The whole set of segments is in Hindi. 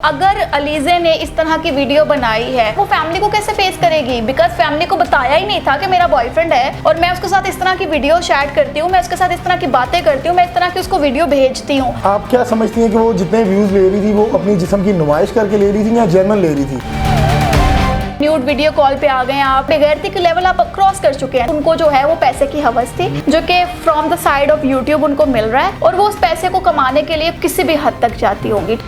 अगर अलीज़े ने इस तरह की वीडियो बनाई है वो फैमिली को कैसे फेस करेगी? बिकॉज फैमिली को बताया ही नहीं था कि मेरा बॉयफ्रेंड है और मैं उसके साथ इस तरह की वीडियो शेयर करती हूँ, मैं उसके साथ इस तरह की बातें करती हूँ, मैं इस तरह की उसको वीडियो भेजती हूँ। आप क्या समझती हैं कि वो जितने व्यूज ले रही थी वो अपनी जिस्म की नुमाइश करके ले रही थी या जेन्युइन ले रही थी? न्यूड वीडियो कॉल पे आ गए आप, बेगैरती के लेवल आप क्रॉस कर चुके हैं। उनको जो है वो पैसे की हवस थी जो कि from the side of YouTube उनको मिल रहा है और वो उस पैसे को कमाने के लिए किसी भी हद तक जाती होंगी।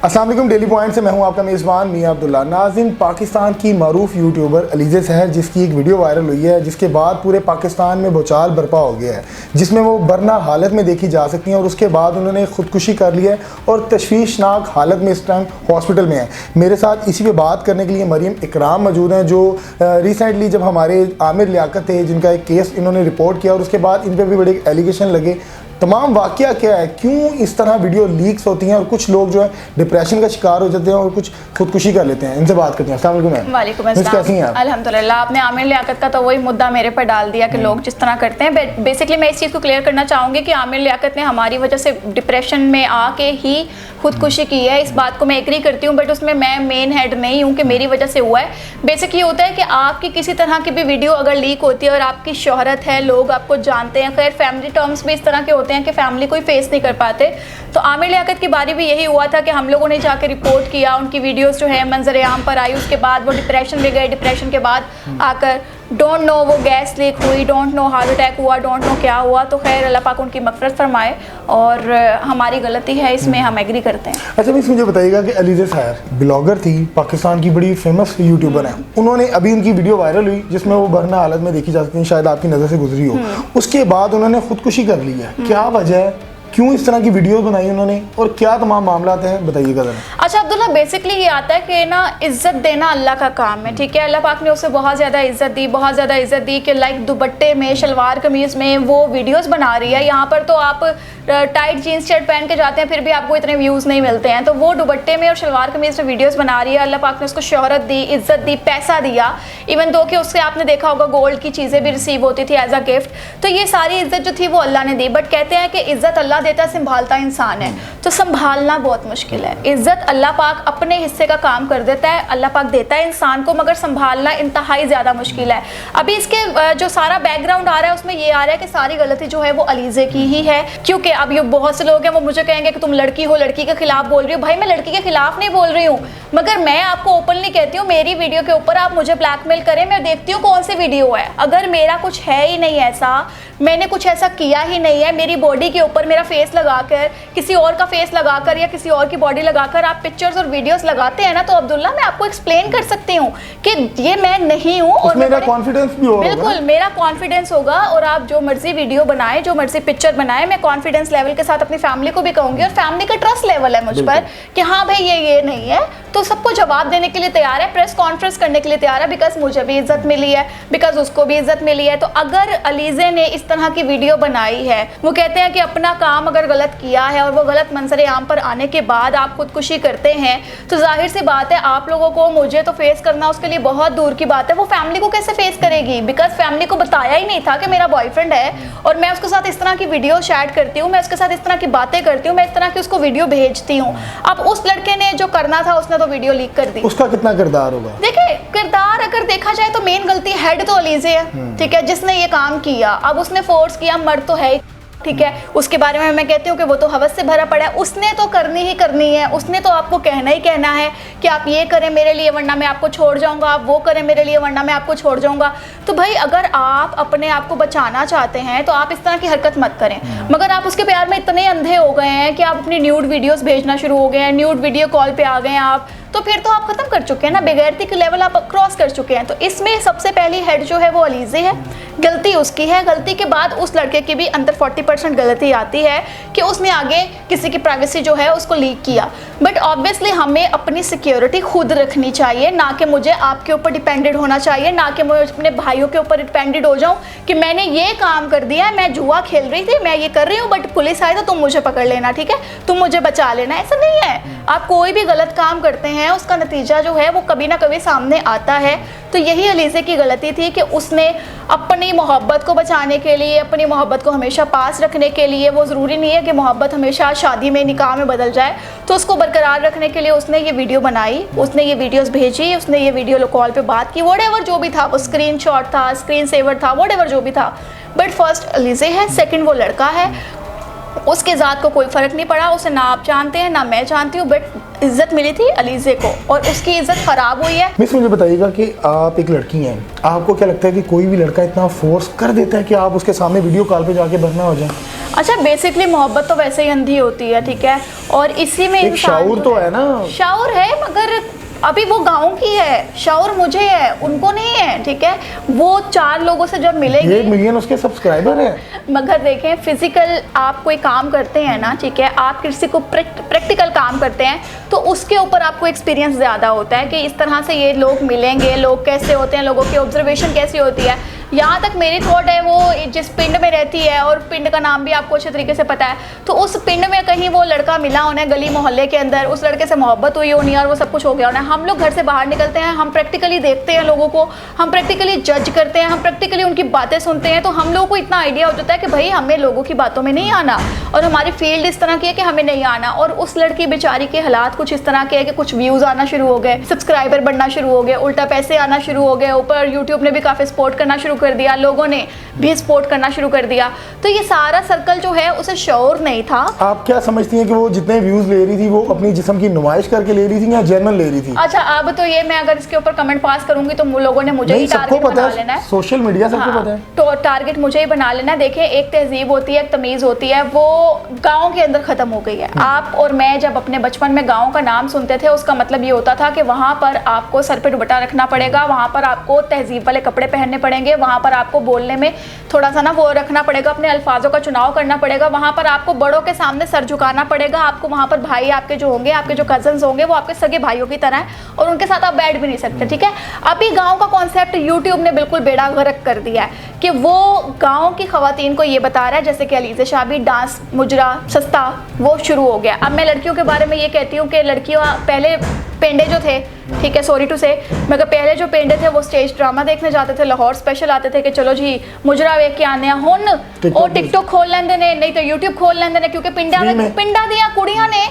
अस्सलाम वालेकुम, डेली पॉइंट से मैं हूं आपका मेज़बान मियां अब्दुल्ला। नाज़रीन, पाकिस्तान की मारूफ यूट्यूबर अलीज़े सहर जिसकी एक वीडियो वायरल हुई है जिसके बाद पूरे पाकिस्तान में भूचाल बर्पा हो गया है, जिसमें वो बरना हालत में देखी जा सकती हैं और उसके बाद उन्होंने ख़ुदकुशी कर ली है और तशवीशनाक हालत में इस टाइम हॉस्पिटल में है। मेरे साथ इसी पे बात करने के लिए मरीम इकराम मौजूद हैं जो रिसेंटली जब हमारे आमिर लियाकत थे जिनका एक केस इन्होंने रिपोर्ट किया और उसके बाद इन पर भी बड़े एलिगेशन लगे। तमाम वाकया क्या है, क्यों इस तरह वीडियो लीक्स होती हैं और कुछ लोग जो है डिप्रेशन का शिकार हो जाते हैं और कुछ खुदकुशी कर लेते हैं। इनसे बात करते हैं। अस्सलाम वालेकुम। वालेकुम अस्सलाम। कैसी हैं आप? अल्हम्दुलिल्लाह। आपने आमिर लियाकत का तो वही मुद्दा मेरे पर डाल दिया कि लोग जिस तरह करते हैं। बेसिकली मैं इस चीज़ को क्लियर करना चाहूँगी कि आमिर लियाकत ने हमारी वजह से डिप्रेशन में आके ही खुदकुशी की है। इस बात को मैं एग्री करती हूँ, बट उसमें मैं मेन हेड नहीं हूँ कि मेरी वजह से हुआ है। बेसिक ये होता है कि आपकी किसी तरह की भी वीडियो अगर लीक होती है और आपकी शोहरत है, लोग आपको जानते हैं, खैर फैमिली टर्म्स भी इस तरह के होते हैं कि फैमिली कोई फेस नहीं कर पाते। तो आमिर लियाकत की बारी भी यही हुआ था कि हम लोगों ने जाकर रिपोर्ट किया, उनकी वीडियोस जो है मंजर आम पर आई, उसके बाद वो डिप्रेशन में गए, डिप्रेशन के बाद आकर डोंट नो वो गैस लीक हुई, डोंट नो हार्ट अटैक हुआ, डोंट नो क्या हुआ। तो खैर अल्लाह पाक उनकी मग़फ़िरत फरमाए और हमारी गलती है, इसमें हम एग्री करते हैं। अच्छा मिस, मुझे बताइएगा कि अलीज़े सहर ब्लॉगर थी, पाकिस्तान की बड़ी फेमस यूट्यूबर हैं। उन्होंने अभी उनकी वीडियो वायरल हुई जिसमें वो बरना हालत में देखी जा सकती है, शायद आपकी नज़र से गुजरी हो। उसके बाद उन्होंने खुदकुशी कर ली है, क्या वजह है, क्यों इस तरह की वीडियो बनाई उन्होंने और क्या तमाम मामला हैं, बताइएगा ज़रा। अच्छा अब्दुल्ला, बेसिकली ये आता है कि ना इज़्ज़त देना अल्लाह का काम है, ठीक है। अल्लाह पाक ने उसे बहुत ज़्यादा इज़्ज़त दी, बहुत ज़्यादा इज़्ज़त दी कि लाइक दुपट्टे में, शलवार कमीज़ में वो वीडियोस बना रही है। यहाँ पर तो आप टाइट जीन्स शर्ट पहन के जाते हैं फिर भी आपको इतने व्यूज़ नहीं मिलते हैं, तो वो दुपट्टे में और शलवार कमीज़ में वीडियोज़ बना रही है। अल्लाह पाक ने उसको शोहरत दी, इज़्ज़त दी, पैसा दिया, इवन दो कि उससे आपने देखा होगा गोल्ड की चीज़ें भी रिसीव होती थी एज अ गिफ्ट। तो ये सारी इज़्ज़त जो थी वो अल्लाह ने दी, बट कहते हैं कि इज़्ज़त अल्लाह देता, संभालता इंसान है, तो संभालना बहुत मुश्किल है। इज्जत अल्लाह पाक अपने हिस्से का काम कर देता है, अल्लाह पाक देता है इंसान को, मगर संभालना इंतहाई ज़्यादा मुश्किल है। अभी इसके जो सारा बैकग्राउंड आ रहा है उसमें ये आ रहा है कि सारी गलती जो है वो अलीज़े की ही है, क्योंकि अब ये बहुत से लोग हैं वो मुझे कहेंगे कि तुम लड़की हो, लड़की के खिलाफ बोल रही हो। भाई मैं लड़की के खिलाफ नहीं बोल रही हूँ, मगर मैं आपको ओपनली कहती हूँ मेरी वीडियो के ऊपर आप मुझे ब्लैकमेल करें, मैं देखती हूँ कौन सी वीडियो है। अगर मेरा कुछ है ही नहीं ऐसा, मैंने कुछ ऐसा किया ही नहीं है, मेरी बॉडी के ऊपर मेरा फेस लगाकर, किसी और का फेस लगाकर या किसी और की बॉडी लगाकर आप पिक्चर्स और वीडियोस लगाते हैं ना, तो अब्दुल्ला मैं आपको एक्सप्लेन कर सकती हूँ कि ये मैं नहीं हूँ और मेरा कॉन्फिडेंस भी होगा। बिल्कुल मेरा कॉन्फिडेंस होगा और आप जो मर्जी वीडियो बनाए, जो मर्जी पिक्चर बनाए, मैं कॉन्फिडेंस लेवल के साथ अपनी फैमिली को भी कहूँगी और फैमिली का ट्रस्ट लेवल है मुझ पर कि हाँ भाई ये नहीं है, तो सबको जवाब देने के लिए तैयार है, प्रेस कॉन्फ्रेंस करने के लिए तैयार है, बिकॉज मुझे भी इज्जत मिली है, बिकॉज उसको भी इज्जत मिली है। तो अगर अलीज़े ने इस तरह की वीडियो बनाई है, वो कहते हैं कि अपना काम अगर गलत किया है और वो गलत मंजर आम पर आने के बाद आप खुदकुशी करते हैं, तो जाहिर सी बात है आप लोगों को, मुझे तो फेस करना उसके लिए बहुत दूर की बात है। वो फैमिली को कैसे फेस करेगी? बिकॉज फैमिली को बताया ही नहीं था कि मेरा बॉयफ्रेंड है और मैं उसके साथ इस तरह की वीडियो शेयर करती हूँ, मैं उसके साथ इस तरह की बातें करती हूँ, मैं इस तरह की उसको वीडियो भेजती हूँ। अब उस लड़के ने जो करना था उसने तो वीडियो लीक कर दी। उसका कितना किरदार होगा? देखिए, किरदार अगर देखा जाए तो मेन गलती हेड तो अलीज़े है, ठीक है, जिसने ये काम किया। अब उसने फोर्स किया, मर्द तो है, ठीक है, उसके बारे में मैं कहती हूँ कि वो तो हवस से भरा पड़ा है, उसने तो करनी ही करनी है, उसने तो आपको कहना ही कहना है कि आप ये करें मेरे लिए वरना मैं आपको छोड़ जाऊंगा, आप वो करें मेरे लिए वरना मैं आपको छोड़ जाऊंगा। तो भाई अगर आप अपने आप को बचाना चाहते हैं तो आप इस तरह की हरकत मत करें, मगर आप उसके प्यार में इतने अंधे हो गए हैं कि आप अपनी न्यूड वीडियोस भेजना शुरू हो गए हैं, न्यूड वीडियो कॉल पे आ गए हैं आप, तो फिर तो आप खत्म कर चुके हैं ना, बेगैरती के लेवल आप क्रॉस कर चुके हैं। तो इसमें सबसे पहली हेड जो है वो अलीज़े है, गलती उसकी है। गलती के बाद उस लड़के की भी अंदर 40% गलती आती है कि उसने आगे किसी की प्राइवेसी जो है उसको लीक किया। बट ऑब्वियसली हमें अपनी सिक्योरिटी खुद रखनी चाहिए, ना कि मुझे आपके ऊपर डिपेंडेड होना चाहिए, ना कि मैं अपने भाइयों के ऊपर डिपेंडेड हो जाऊं कि मैंने ये काम कर दिया, मैं जुआ खेल रही थी, मैं ये कर रही हूँ, बट पुलिस आए तो तुम मुझे पकड़ लेना, ठीक है, तुम मुझे बचा लेना। ऐसा नहीं है। आप कोई भी गलत काम करते हैं हैं उसका नतीजा जो है वो कभी ना कभी सामने आता है। तो यही अलीज़े की गलती थी कि उसने अपनी मोहब्बत को बचाने के लिए, अपनी मोहब्बत को हमेशा पास रखने के लिए, वो ज़रूरी नहीं है कि मोहब्बत हमेशा शादी में, निकाह में बदल जाए, तो उसको बरकरार रखने के लिए उसने ये वीडियो बनाई, उसने ये वीडियोस भेजी, उसने ये वीडियो कॉल पे बात की, व्हाटएवर जो भी था, वो स्क्रीनशॉट था, स्क्रीन सेवर था, व्हाटएवर जो भी था। बट फर्स्ट अलीज़े है, सेकंड वो लड़का है, उसके ज़ात को कोई फ़र्क नहीं पड़ा, उसे ना आप जानते हैं ना मैं जानती हूँ, बट इज़्ज़त मिली थी अलीज़े को और उसकी इज़्ज़त ख़राब हुई है। मिस मुझे बताइएगा कि आप एक लड़की हैं, आपको क्या लगता है कि कोई भी लड़का इतना फोर्स कर देता है कि आप उसके सामने वीडियो कॉल पे जाके बरना हो जाए? अच्छा, बेसिकली मोहब्बत तो वैसे ही अंधी होती है, ठीक है, और इसी में एक शाऊर तो है ना, शाऊर है, मगर अभी वो गांव की है, शाऊर मुझे है, उनको नहीं है, ठीक है। वो 4 लोगों से जब मिलेंगे, 1 मिलियन उसके सब्सक्राइबर हैं। मगर देखें, फिजिकल आप कोई काम करते हैं ना, ठीक है, आप किसी को प्रैक्टिकल काम करते हैं तो उसके ऊपर आपको एक्सपीरियंस ज़्यादा होता है कि इस तरह से ये लोग मिलेंगे, लोग कैसे होते हैं, लोगों की ऑब्जर्वेशन कैसी होती है। यहाँ तक मेरी थॉट है, वो जिस पिंड में रहती है और पिंड का नाम भी आपको अच्छे तरीके से पता है, तो उस पिंड में कहीं वो लड़का मिला उन्हें गली मोहल्ले के अंदर, उस लड़के से मोहब्बत हुई होनी और वो सब कुछ हो गया उन्हें। हम लोग घर से बाहर निकलते हैं, हम प्रैक्टिकली देखते हैं लोगों को, हम प्रैक्टिकली जज करते हैं, हम प्रैक्टिकली उनकी बातें सुनते हैं, तो हम लोगों को इतना आइडिया हो जाता है कि भाई हमें लोगों की बातों में नहीं आना और हमारी फील्ड इस तरह की है कि हमें नहीं आना। और उस लड़की बेचारी के हालात कुछ इस तरह के है कि कुछ व्यूज़ आना शुरू हो गए, सब्सक्राइबर बढ़ना शुरू हो गए, उल्टा पैसे आना शुरू हो गए, ऊपर यूट्यूब ने भी काफ़ी सपोर्ट करना शुरू कर दिया, लोगों ने भी सपोर्ट करना शुरू कर दिया। तो ये सारा सर्कल जो है उसे शौर नहीं था। आप क्या समझती हैं कि वो जितने व्यूज ले रही थी वो अपनी जिस्म की नुमाइश करके ले रही थी या जेन्युइन ले रही थी? अच्छा, अब तो ये मैं अगर इसके ऊपर कमेंट पास करूंगी तो लोगों ने मुझे ही टारगेट बना लेना है, सोशल मीडिया सबको पता है, तो टारगेट मुझे ही बना लेना है। देखिए, एक तहजीब होती है, एक तमीज़ होती है, वो गाँव के अंदर ख़त्म हो गई है। आप और मैं जब अपने बचपन में गाँव का नाम सुनते थे, उसका मतलब ये होता था कि वहाँ पर आपको सर पे दुपट्टा रखना पड़ेगा, वहाँ पर आपको तहजीब वाले कपड़े पहनने पड़ेंगे, वहाँ पर आपको बोलने में थोड़ा सा ना वो रखना पड़ेगा, अपने अल्फाजों का चुनाव करना पड़ेगा, वहाँ पर आपको बड़ों के सामने सर झुकाना पड़ेगा, आपको वहाँ पर भाई आपके जो होंगे, आपके जो कजन्स होंगे, वो आपके सगे भाइयों की तरह हैं और उनके साथ आप बैठ भी नहीं सकते, ठीक है। अभी गांव का कॉन्सेप्ट यूट्यूब ने बिल्कुल बेड़ा गर्क कर दिया है कि वो गांव की खवातीन को ये बता रहा है, जैसे कि अलीज़े शाबी डांस मुजरा सस्ता वो शुरू हो गया। अब मैं लड़कियों के बारे में ये कहती हूँ कि लड़कियों पहले पेंडे जो थे, ठीक है, सॉरी टू से, मगर पहले जो पेंडे थे वो स्टेज ड्रामा देखने जाते थे, लाहौर स्पेशल आते थे कि चलो जी मुजरा वेख के आने हुन और टिकटॉक खोल लेंदे ने, नहीं तो यूट्यूब खोल लेंदे ने, क्योंकि पिंडा दिया कुड़ियां ने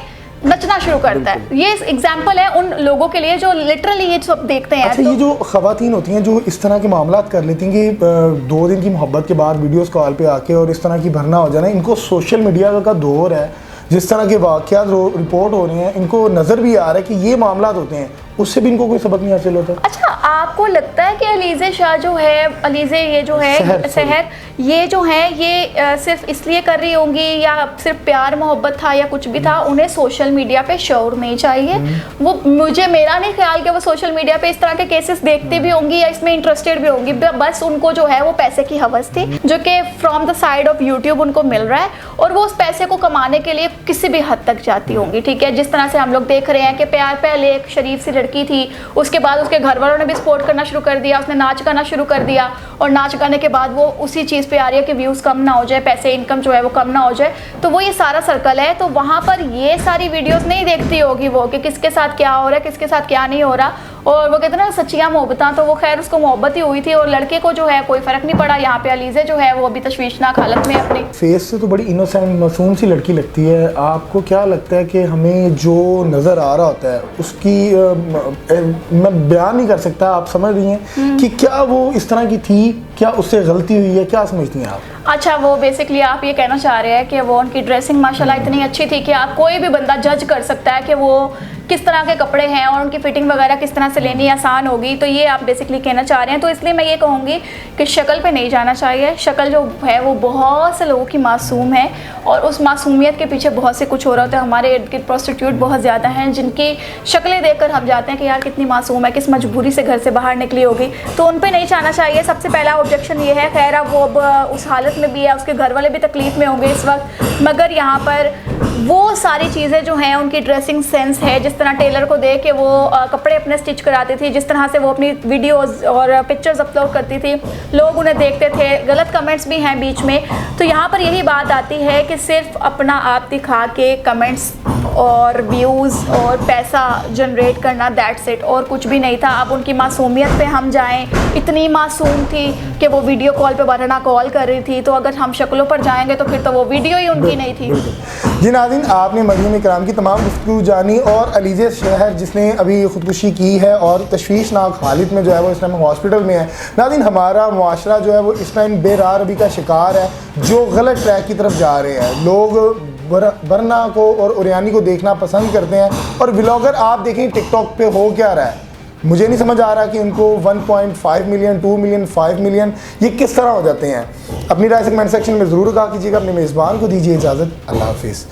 नचना शुरू करता है। ये एग्जाम्पल है उन लोगों के लिए जो लिटरली ये सब देखते हैं। अच्छा, ये जो खवातीन होती हैं जो इस तरह के मामलात कर लेती हैं कि 2 दिन की मोहब्बत के बाद वीडियोस कॉल पे आके और इस तरह की भरना हो जाना, इनको सोशल मीडिया का दौर है, जिस तरह के वाक़यात रिपोर्ट हो रहे हैं, इनको नज़र भी आ रहा है कि ये मामलात होते हैं, उससे भी इनको कोई सबक नहीं हासिल होता। अच्छा, आपको लगता है कि अलीज़े शाह जो है, अलीज़े ये जो है सहर ये जो है ये सिर्फ इसलिए कर रही होंगी या सिर्फ प्यार मोहब्बत था या कुछ भी था, उन्हें सोशल मीडिया पे शौर नहीं चाहिए। वो मेरा नहीं ख्याल कि वो सोशल मीडिया पे इस तरह के केसेस देखती भी होंगी या इसमें इंटरेस्टेड भी होंगी, बस उनको जो है वो पैसे की हवस थी जो कि from the side of YouTube उनको मिल रहा है और वो उस पैसे को कमाने के लिए किसी भी हद तक जाती होंगी, ठीक है। जिस तरह से हम लोग देख रहे हैं कि प्यार पहले एक शरीफ सी लड़की थी, उसके बाद उसके घर वालों ने भी सपोर्ट करना शुरू कर दिया, उसने नाच गाना शुरू कर दिया और नाच गाने के बाद वो उसी चीज़ पे आ रही है कि व्यूज़ कम ना हो जाए, पैसे इनकम जो है वो कम ना हो जाए, तो वो ये सारा सर्कल है। तो वहाँ पर ये सारी वीडियोस नहीं देखती होगी वो कि किसके साथ क्या हो रहा है, किसके साथ क्या नहीं हो रहा। और वो कहते हैं ना सच्चियाँ मोहब्बतां, तो वो खैर उसको मोहब्बत ही हुई थी और लड़के को जो है कोई फ़र्क नहीं पड़ा। यहाँ पे अलीज़े जो है वो अभी तशवीशनाक हालत में अपनी फेस से तो बड़ी इनोसेंट मासूम सी लड़की लगती है। आपको क्या लगता है कि हमें जो नज़र आ रहा होता है उसकी मैं बयान नहीं कर सकता, आप समझ रही हैं कि क्या वो इस तरह की थी, क्या उससे गलती हुई है, क्या समझती हैं आप? अच्छा, वो बेसिकली आप ये कहना चाह रहे हैं कि वो उनकी ड्रेसिंग माशाल्लाह इतनी अच्छी थी कि आप कोई भी बंदा जज कर सकता है कि वो किस तरह के कपड़े हैं और उनकी फिटिंग वगैरह किस तरह से लेनी आसान होगी, तो ये आप बेसिकली कहना चाह रहे हैं। तो इसलिए मैं ये कहूँगी कि शक्ल पे नहीं जाना चाहिए। शक्ल जो है वो बहुत से लोगों की मासूम है और उस मासूमियत के पीछे बहुत से कुछ हो रहा होता है। हमारे इर्द गिर्द प्रोस्टिट्यूट बहुत ज़्यादा हैं जिनकी शक्लें देखकर हम जाते हैं कि यार कितनी मासूम है, किस मजबूरी से घर से बाहर निकली होगी, तो उन पर नहीं जाना चाहिए। सबसे पहला ऑब्जेक्शन ये है। खैर अब वो उस हालत में भी है, उसके घर वाले भी तकलीफ़ में होंगे इस वक्त, मगर यहाँ पर वो सारी चीज़ें जो हैं उनकी ड्रेसिंग सेंस है जिस जिस तरह टेलर को देख के वो कपड़े अपने स्टिच कराती थी, जिस तरह से वो अपनी वीडियोस और पिक्चर्स अपलोड करती थी, लोग उन्हें देखते थे, गलत कमेंट्स भी हैं बीच में। तो यहाँ पर यही बात आती है कि सिर्फ अपना आप दिखा के कमेंट्स और व्यूज़ और पैसा जनरेट करना, दैट्स इट, और कुछ भी नहीं था। अब उनकी मासूमियत पे हम जाएं, इतनी मासूम थी कि वो वीडियो कॉल पे वरना कॉल कर रही थी, तो अगर हम शक्लों पर जाएंगे तो फिर तो वो वीडियो ही उनकी नहीं थी। जी नाज़रीन, आपने मरियम इकराम की तमाम गुफ्तगू जानी और अलीज़ा शहर जिसने अभी खुदकुशी की है और तशवीशनाक हालत में जो है वो इस टाइम हॉस्पिटल में है। नाज़रीन, हमारा मुआशरा जो है वो इस टाइम बेरारबी का शिकार है, जो गलत ट्रैक की तरफ जा रहे हैं। लोग बरना को और उरियानी को देखना पसंद करते हैं और व्लॉगर आप देखें टिकटॉक पे हो क्या रहा है, मुझे नहीं समझ आ रहा कि उनको 1.5 मिलियन, 2 मिलियन, 5 मिलियन ये किस तरह हो जाते हैं। अपनी राय से कमेंट सेक्शन में ज़रूर कहा कीजिएगा। अपने मेज़बान को दीजिए इजाज़त। अल्लाह हाफिज़।